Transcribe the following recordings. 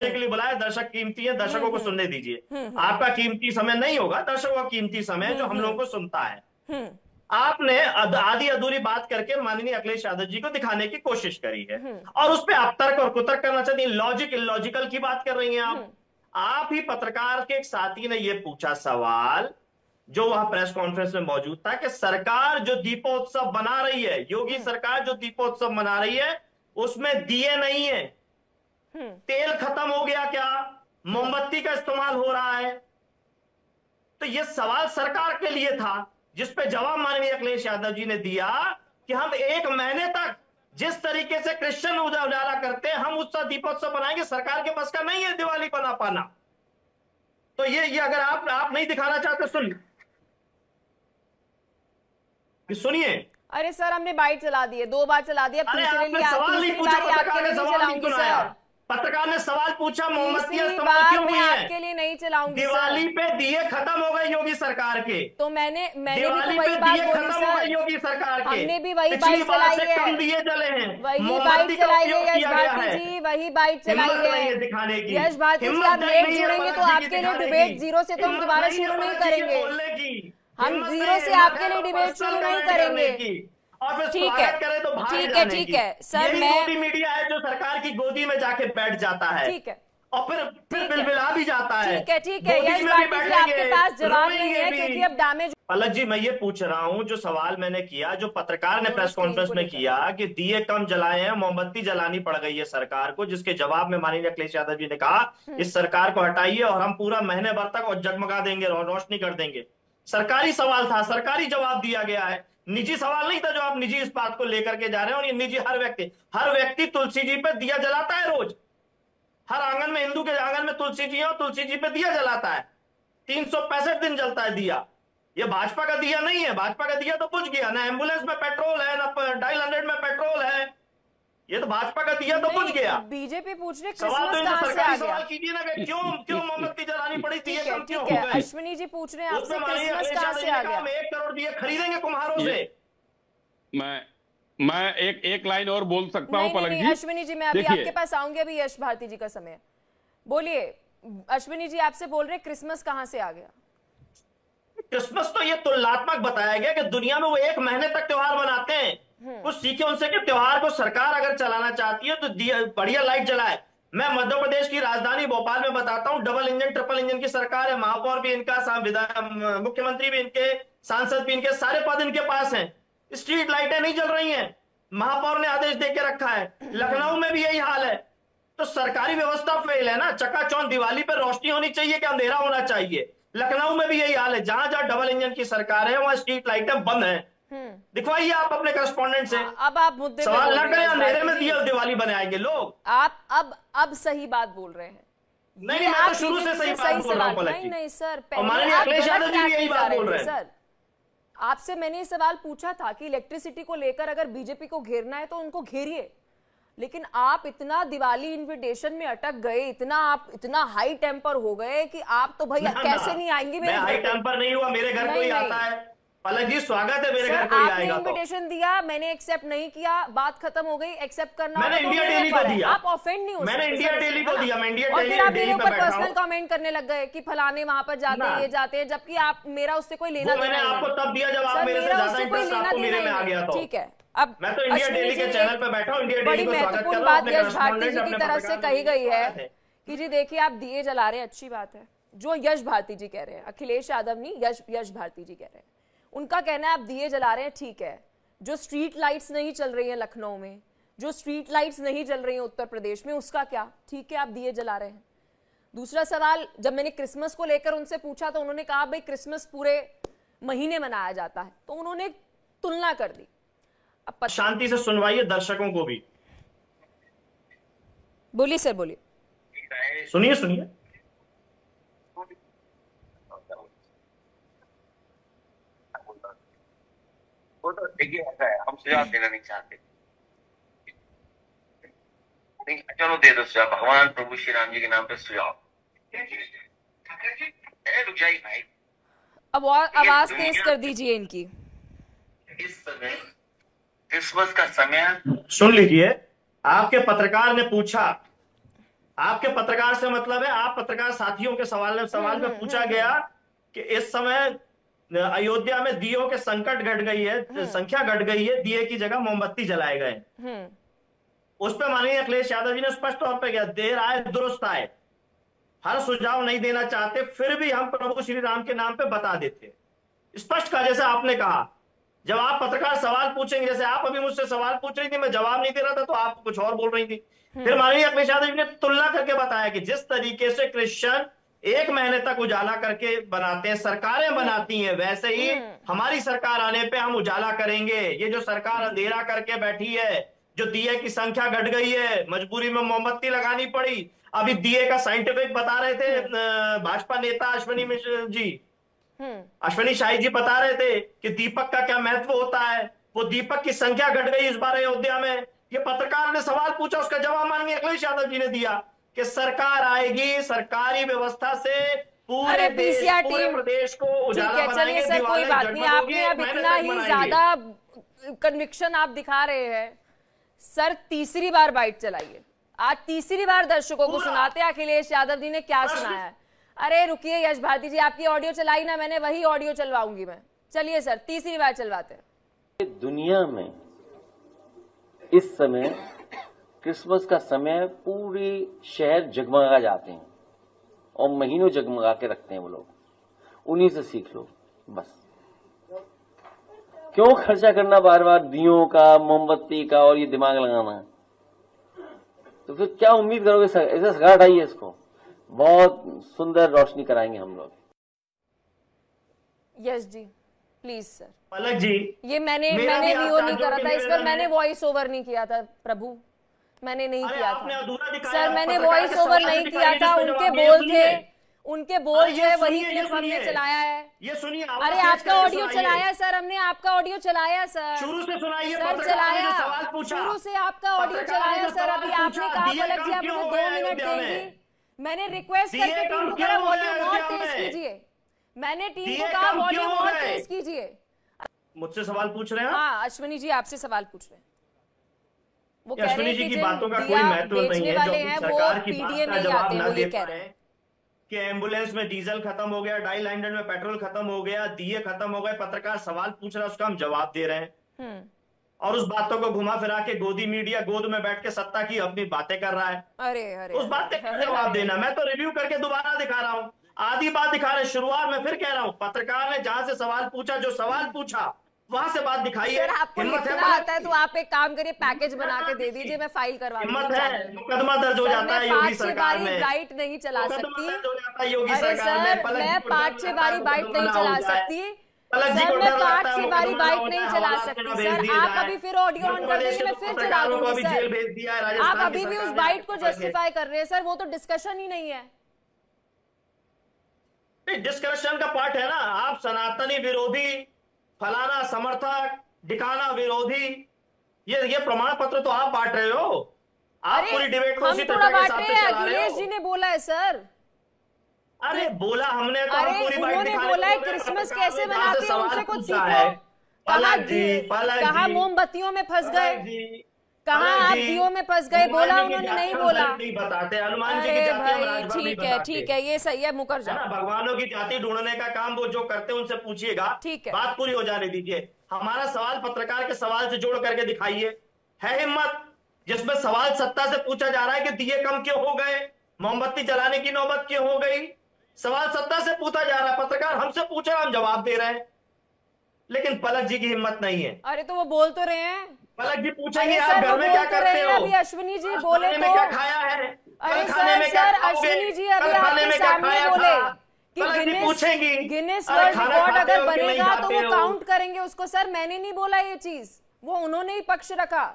के लिए बुलाया, दर्शक कीमती है, दर्शकों को सुनने दीजिए। आपका कीमती समय नहीं होगा, दर्शकों का कीमती समय है जो हम लोगों को सुनता है। आपने आधी अधूरी बात करके माननीय अखिलेश यादव जी को दिखाने की कोशिश करी है, और उस पर आप तर्क और कुतर्क करना चाहती हैं, लॉजिक इलॉजिकल की बात कर रही हैं आप ही पत्रकार के एक साथी ने यह पूछा सवाल, जो वहां प्रेस कॉन्फ्रेंस में मौजूद था, कि सरकार जो दीपोत्सव बना रही है, योगी सरकार जो दीपोत्सव मना रही है, उसमें दिए नहीं है, तेल खत्म हो गया क्या, मोमबत्ती का इस्तेमाल हो रहा है। तो यह सवाल सरकार के लिए था, जिस पे जवाब माननीय अखिलेश यादव जी ने दिया कि हम 1 महीने तक जिस तरीके से क्रिश्चियन उजाला करते हैं, हम उसका दीपोत्सव बनाएंगे, सरकार के पास का नहीं है दिवाली बना पाना। तो ये अगर आप नहीं दिखाना चाहते, सुनिए। अरे सर, हमने बाइट चला दी है, 2 बार चला दिया, सवाल नहीं पूछा, आपके लिए नहीं चलाऊंगी सर। पत्रकार ने सवाल पूछा, मोमबत्ती क्यों हुई है? आपके लिए नहीं चलाऊंगी। दिवाली पे दिए खत्म हो गए योगी सरकार के, तो मैंने भी तो वही बात बोली सर, योगी सरकार के हमने भी वही बाइट चलाई है, कम दिए जले हैं, वही बाइट चलाई है यश भारती जी, वही बाइट चलाई है दिखाने की। यश भारती जी, आप लेट जुड़ेंगे तो आपके लिए डिबेट 0 से तो हम दोबारा शुरू नहीं करेंगे, हम 0 से आपके लिए डिबेट शुरू नहीं करेंगे। और फिर ठीक है, तो ठीक है सर, मैं मीडिया है जो सरकार की गोदी में जाके बैठ जाता है, ठीक है, और फिर बिलबिला भी जाता है। ठीक है यश भारती जी, आपके पास जवाब नहीं है क्योंकि अब डैमेज। पलक जी, मैं ये पूछ रहा हूं, जो सवाल मैंने किया, जो पत्रकार ने प्रेस कॉन्फ्रेंस में किया कि दिए कम जलाए हैं, मोमबत्ती जलानी पड़ गई है सरकार को, जिसके जवाब में माननीय अखिलेश यादव जी ने कहा इस सरकार को हटाइए और हम पूरा महीने भर तक और जगमगा देंगे, रोशनी कर देंगे। सरकारी सवाल था, सरकारी जवाब दिया गया है, निजी सवाल नहीं था जो आप निजी इस बात को लेकर के जा रहे हैं। और ये निजी हर व्यक्ति तुलसी जी पे दिया जलाता है रोज, हर आंगन में, हिंदू के आंगन में तुलसी जी है और तुलसी जी पे दिया जलाता है, 365 दिन जलता है दिया। ये भाजपा का दिया नहीं है, भाजपा का दिया तो बुझ गया, ना एम्बुलेंस में पेट्रोल है, ना 250 में पेट्रोल है, ये तो भाजपा का दिया तो बुझ गया। बीजेपी पूछ रहे सवाल तो सरकारी सवाल कीजिए ना, क्यों मोमबत्ती जलानी पड़ी, दिए कम क्यों हो गए। अश्विनी जी पूछ रहे हैं आपसे क्रिसमस कहां से आ गया, 1 करोड़ दिए खरीदेंगे कुम्हारों से। मैं एक लाइन और बोल सकता हूं पलक जी। अश्विनी जी, मैं अभी आपके पास आऊंगी, अभी यश भारती जी का समय। बोलिए अश्विनी जी, आपसे बोल रहे क्रिसमस कहां से आ गया। क्रिसमस तो ये तुलनात्मक बताया गया कि दुनिया में वो 1 महीने तक त्योहार मनाते हैं, कुछ सीखे उनसे कि त्योहार को सरकार अगर चलाना चाहती है तो बढ़िया लाइट जलाए। मैं मध्य प्रदेश की राजधानी भोपाल में बताता हूं, डबल इंजन ट्रिपल इंजन की सरकार है, महापौर भी इनका, मुख्यमंत्री भी इनके, सांसद भी इनके, सारे पद इनके पास हैं, स्ट्रीट लाइटें नहीं जल रही हैं, महापौर ने आदेश दे के रखा है। लखनऊ में भी यही हाल है। तो सरकारी व्यवस्था फेल है ना, चकाचौंध दिवाली पर रोशनी होनी चाहिए कि अंधेरा होना चाहिए। लखनऊ में भी यही हाल है, जहां जहां डबल इंजन की सरकार है वहां स्ट्रीट लाइटें बंद हैं। दिखवाइए आप अपने करस्पॉन्डेंट से। अब आप मुद्दे पे सवाल न करें, अंधेरे में दिवाली बनाएंगे लोग। आप अब सही बात बोल रहे हैं। नहीं, मैं तो शुरू से सही बात बोल रहा हूं। नहीं सर, माननीय अखिलेश यादव जी भी यही बात बोल रहे हैं। सर, आपसे मैंने ये सवाल पूछा था कि इलेक्ट्रिसिटी को लेकर अगर बीजेपी को घेरना है तो उनको घेरिए, लेकिन आप इतना दिवाली इनविटेशन में अटक गए, इतना हाई टेम्पर हो गए कि आप तो भैया कैसे नहीं आएंगे। मैं हाई टेम्पर नहीं हुआ, मेरे घर कोई आता है, पलक जी स्वागत है, मेरे घर कोई आएगा। आपने इनविटेशन दिया, मैंने एक्सेप्ट नहीं किया, बात खत्म हो गई। एक्सेप्ट करना मैंने इंडिया डेली को दिया, आप ऑफेंड नहीं हो सकते। मैंने इंडिया डेली को दिया, मैं इंडिया और फिर आप मेरे ऊपर पर्सनल कमेंट करने लग गए कि फलाने वहां पर जाते हैं, ये जाते हैं, जबकि आप मेरा उससे कोई लेना देना नहीं। मैंने आपको तब दिया जब आप मेरे से ज्यादा इंटरेस्ट आपको मेरे में आ गया था। ठीक है, अब मैं तो इंडिया डेली के चैनल पे बैठा हूं, इंडिया डेली को स्वागत कर रहा हूं। बड़ी महत्वपूर्ण बात यश भारती जी की तरफ से कही गई है कि जी देखिए आप दिए जला रहे हैं, अच्छी बात है, जो यश भारती जी कह रहे हैं, अखिलेश यादव नहीं, यश भारती जी कह रहे हैं, उनका कहना है आप दिए जला रहे हैं, ठीक है। जो स्ट्रीट लाइट्स नहीं चल रही हैं लखनऊ में, जो स्ट्रीट लाइट्स नहीं चल रही हैं उत्तर प्रदेश में, उसका क्या, ठीक है आप दिए जला रहे हैं। दूसरा सवाल, जब मैंने क्रिसमस को लेकर उनसे पूछा तो उन्होंने कहा भाई क्रिसमस पूरे महीने मनाया जाता है, तो उन्होंने तुलना कर दी। अब शांति से सुनवाइए दर्शकों को भी। बोलिए सर, बोलिए, सुनिए। तो देखिए ऐसा है, हम सुझाव देना नहीं चाहते, नहीं चलो दे दो सुझाव, भगवान प्रभु श्री राम जी के नाम पे सुझाव। रुक जाइए भाई, अब और आवाज तेज कर दीजिए इनकी। इस समय क्रिसमस का समय, सुन लीजिए, आपके पत्रकार ने पूछा आपके पत्रकार से मतलब है, आप पत्रकार साथियों के सवाल में पूछा गया कि इस समय अयोध्या में दियों के संकट घट गई है, संख्या घट गई है, दिए की जगह मोमबत्ती जलाए गए। उस पर माननीय अखिलेश यादव जी ने स्पष्ट तौर पर कहा, देर आए दुरुस्त आए। हर सुझाव नहीं देना चाहते, फिर भी हम प्रभु श्री राम के नाम पे बता देते। स्पष्ट कहा, जैसे आपने कहा, जब आप पत्रकार सवाल पूछेंगे, जैसे आप अभी मुझसे सवाल पूछ रही थी, मैं जवाब नहीं दे रहा था तो आप कुछ और बोल रही थी। फिर माननीय अखिलेश यादव जी ने तुलना करके बताया कि जिस तरीके से क्रिश्चियन 1 महीने तक उजाला करके बनाते हैं, सरकारें बनाती हैं, वैसे ही हमारी सरकार आने पे हम उजाला करेंगे। ये जो सरकार अंधेरा करके बैठी है, जो दिए की संख्या घट गई है, मजबूरी में मोमबत्ती लगानी पड़ी। अभी दिए का साइंटिफिक बता रहे थे भाजपा नेता अश्विनी शाही जी बता रहे थे कि दीपक का क्या महत्व होता है। वो दीपक की संख्या घट गई इस बार अयोध्या में। ये पत्रकार ने सवाल पूछा, उसका जवाब माननीय अखिलेश यादव जी ने दिया कि सरकार आएगी, सरकारी व्यवस्था से पूरे प्रदेश को उजाला बनाएंगे। सर कोई बात नहीं, आपने अब इतना ही ज्यादा कन्विक्शन आप दिखा रहे हैं। सर तीसरी बार बाइट चलाइए, आज तीसरी बार दर्शकों को सुनाते हैं अखिलेश यादव जी ने क्या सुनाया है। अरे रुकिए यश भारती जी, आपकी ऑडियो चलाई ना मैंने, वही ऑडियो चलवाऊंगी मैं। चलिए सर तीसरी बार चलवाते हैं। दुनिया में इस समय क्रिसमस का समय पूरी शहर जगमगा जाते हैं और महीनों जगमगा के रखते हैं वो लोग। उन्हीं से सीख लो बस। क्यों खर्चा करना बार बार दियों का, मोमबत्ती का और ये दिमाग लगाना? तो फिर क्या उम्मीद करोगे? ऐसे सगा हटाइए इसको, बहुत सुंदर रोशनी कराएंगे हम लोग। यस जी प्लीज सर। पलक जी, ये मैंने वीओ नहीं करा था, इस पर मैंने वॉइस ओवर नहीं किया था प्रभु, मैंने नहीं किया था सर, मैंने वॉइस ओवर नहीं किया था। उनके बोल थे वही क्लिप हमने चलाया है। ये सुनिए, अरे आपका ऑडियो चलाया सर, हमने आपका ऑडियो चलाया सर, शुरू से सुनाइए सर, चलाया शुरू से आपका ऑडियो चलाया सर। अभी आपने कहा पलक जी आप मुझे 2 मिनट देंगी, मैंने रिक्वेस्ट करके टीम को कहा वॉल्यूम और तेज कीजिए, मैंने टीम को कहा वॉल्यूम और तेज कीजिए। मुझसे सवाल पूछ रहे हैं? हाँ अश्विनी जी आपसे सवाल पूछ रहे हैं। वो कह अश्विनी जी की बातों का कोई महत्व नहीं है, जो सरकार की बात का जवाब न दे पा रहे हैं कि एम्बुलेंस में डीजल खत्म हो गया, डाई लाइनर में पेट्रोल खत्म हो गया, दिए खत्म हो गए, पत्रकार सवाल पूछ रहा है, उसका हम जवाब दे रहे हैं। और उस बातों को घुमा फिरा के गोदी मीडिया गोद में बैठ के सत्ता की अपनी बातें कर रहा है। अरे उस बात का जवाब देना, मैं तो रिव्यू करके दोबारा दिखा रहा हूँ, आधी बात दिखा रहे, शुरुआत में फिर कह रहा हूँ, पत्रकार ने जहां से सवाल पूछा, जो सवाल पूछा वहां से बात दिखाई है। आपको लिखना आता है तो आप एक काम करिए, पैकेज बना के दे दीजिए, मैं फाइल करवा दूंगी। हिम्मत है, मुकदमा दर्ज हो जाता है योगी सरकार में। बाइट नहीं चला सकती, योगी सरकार में मैं 5-6 बारी बाइट नहीं चला सकती सर, मैं 5-6 बारी बाइट नहीं चला सकती सर। आप अभी फिर ऑडियो ऑन कर देंगे, मैं फिर चला दूंगी सर। आप अभी भी उस बाइट को जस्टिफाई कर रहे हैं सर, वो तो डिस्कशन ही नहीं है। डिस्कशन का पार्ट है ना। आप सनातनी विरोधी, फलाना समर्थक, ढिकाना विरोधी, ये प्रमाण पत्र तो आप बांट रहे हो। आप पूरी डिबेट को हम थोड़ा बांट रहे हैं, अखिलेश जी ने बोला है सर। अरे बोला हमने तो, हम पूरी बाइट उन्होंने बोला है क्रिसमस कैसे मनाते हैं, उनसे कुछ सीखो। कहा मोमबत्तियों में फंस गए, कहा आप दियों में फंस गए, बोला उन्होंने नहीं बोला। नहीं बताते हनुमान जी की जाति, ठीक है ये सही है, मुकर जाओ। भगवानों की जाति ढूंढने का काम वो जो करते हैं उनसे पूछिएगा, ठीक है, बात पूरी हो जाने दीजिए। हमारा सवाल पत्रकार के सवाल से जोड़ करके दिखाइए। है हिम्मत जिसमें सवाल सत्ता से पूछा जा रहा है कि दिए कम क्यों हो गए, मोमबत्ती जलाने की नौबत क्यों हो गई। सवाल सत्ता से पूछा जा रहा है, पत्रकार हमसे पूछ रहा है, हम जवाब दे रहे हैं। लेकिन पलक जी की हिम्मत नहीं है। अरे तो वो बोल तो रहे हैं, पलक जी पूछेंगे आप घर में क्या करते हो, अभी अश्विनी जी बोले तो क्या खाया है। अरे सर अश्विनी जी अभी आपके सामने बोले कि गिनेस वर्ल्ड रिकॉर्ड अगर बनेगा तो वो काउंट करेंगे उसको। सर मैंने नहीं बोला ये चीज, वो उन्होंने ही पक्ष रखा,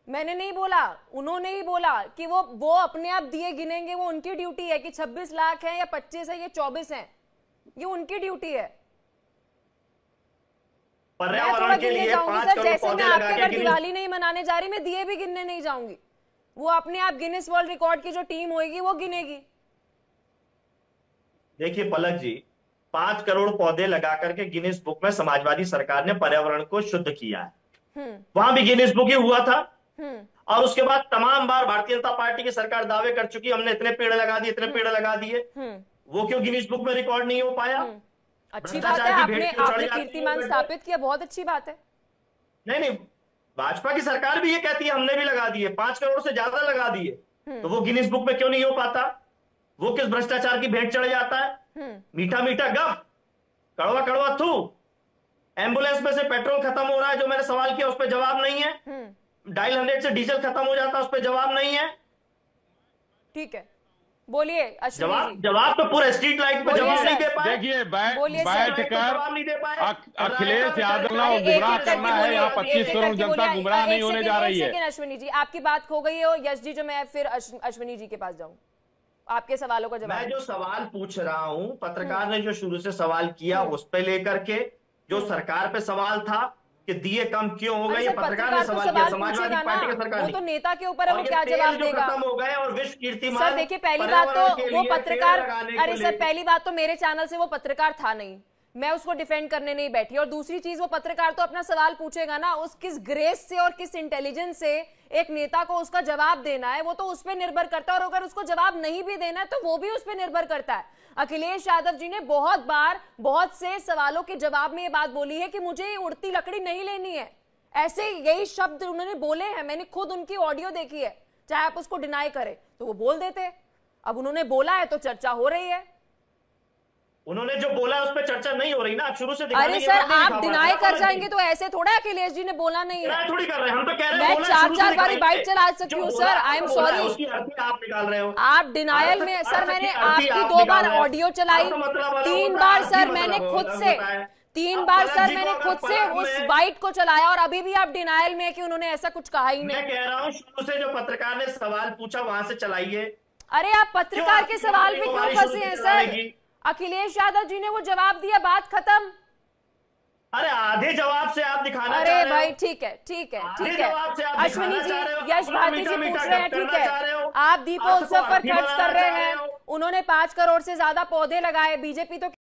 मैंने नहीं बोला, उन्होंने ही बोला कि वो अपने आप दिए गिनेंगे, वो उनकी ड्यूटी है कि 26 लाख है या 25 है या 24 है, ये उनकी ड्यूटी है। मैं थोड़ा गिनने जाऊंगी सर, जैसे मैं आपके घर दिवाली नहीं मनाने जा रही, मैं दिए भी गिनने नहीं जाऊंगी। वो अपने आप गिनेस वर्ल्ड रिकॉर्ड की जो टीम होगी वो गिनेगी। देखिए पलक जी, 5 करोड़ पौधे लगा करके गिनीज बुक में समाजवादी सरकार ने पर्यावरण को शुद्ध किया है। वहां भी गिनीज बुक ही हुआ था। और उसके बाद तमाम बार भारतीय जनता पार्टी की सरकार दावे कर चुकी हमने इतने पेड़ लगा दिए, इतने पेड़ लगा दिए, वो क्यों गिनीज बुक में रिकॉर्ड नहीं हो पाया? अच्छी बात है, आपने कीर्तिमान स्थापित किया, बहुत अच्छी बात है। नहीं, भाजपा की सरकार भी ये कहती है हमने भी लगा दिए, 5 करोड़ से ज्यादा लगा दिए, तो वो गिनीज बुक में क्यों नहीं हो पाता? वो किस भ्रष्टाचार की भेंट चढ़ जाता है? मीठा मीठा गप, कड़वा कड़वा थू। एम्बुलेंस में से पेट्रोल खत्म हो रहा है, जो मैंने सवाल किया उस पर जवाब नहीं है। डायल 100 से डीजल खत्म हो जाता है, उस पर जवाब नहीं है। ठीक है, बोलिए जवाब तो पूरे स्ट्रीट लाइट पे जवाब नहीं दे पाए। देखिए बैठकर अखिलेश यादव को गुमराह करना है, यहाँ 25 करोड़ जनता गुमराह नहीं होने जा रही है। अश्विनी जी, आपकी बात खो गई है। यश जी, जो मैं फिर अश्विनी जी के पास जाऊं, आपके सवालों का जवाब। मैं जो सवाल पूछ रहा हूं, पत्रकार ने जो शुरू से सवाल किया उस पे लेकर के, जो सरकार पे सवाल था कि दिए कम क्यों हो गए, पत्रकार ने सवाल किया, समाजवादी पार्टी की सरकार। वो तो नेता के ऊपर है, वो क्या जवाब देगा? खत्म हो गए और विश्व कीर्तिमान। सर देखिए, पहली बात तो वो पत्रकार, अरे सर पहली बात तो मेरे चैनल से वो पत्रकार था नहीं, मैं उसको डिफेंड करने नहीं बैठी। और दूसरी चीज, वो पत्रकार तो अपना सवाल पूछेगा ना, उस किस ग्रेस से और किस इंटेलिजेंस से एक नेता को उसका जवाब देना है, वो तो उस पर निर्भर करता है। और अगर उसको जवाब नहीं भी देना है तो वो भी उस पर निर्भर करता है। अखिलेश यादव जी ने बहुत बार बहुत से सवालों के जवाब में ये बात बोली है कि मुझे उड़ती लकड़ी नहीं लेनी है, ऐसे यही शब्द उन्होंने बोले हैं। मैंने खुद उनकी ऑडियो देखी है, चाहे आप उसको डिनाई करें तो वो बोल देते। अब उन्होंने बोला है तो चर्चा हो रही है। उन्होंने जो बोला उस पर चर्चा नहीं हो रही ना, आप शुरू से अरे सर, आप डिनाई कर जाएंगे तो ऐसे थोड़ा अखिलेश जी ने बोला नहीं है। थोड़ी कर रहे हैं, हम तो कह रहे हैं मैं 4 बारी बाइट चला सकती हूँ सर, आई एम सॉरी। आप निकाल रहे हो, आप डिनायल में। सर मैंने आपकी 2 बार ऑडियो चलाई, 3 बार सर मैंने खुद से 3 बार सर मैंने खुद से उस बाइट को चलाया, और अभी भी आप डिनायल में है कि उन्होंने ऐसा कुछ कहा ही नहीं। मैं कह रहा हूँ शुरू से जो पत्रकार ने सवाल पूछा वहां से चलाइए। अरे आप पत्रकार के सवाल पे क्यों फंसे हैं सर? अखिलेश यादव जी ने वो जवाब दिया, बात खत्म। अरे आधे जवाब से आप दिखाना अरे चाह रहे भाई हो। ठीक है, ठीक है, ठीक आधे जवाब से है। आप अश्विनी दिखाना जी, चाह रहे हो, यश भारती जी पूछ रहे हैं, ठीक है, आप दीपोत्सव पर आपको खर्च कर रहे बनाना चाह हैं, रहे हो। उन्होंने 5 करोड़ से ज्यादा पौधे लगाए, बीजेपी तो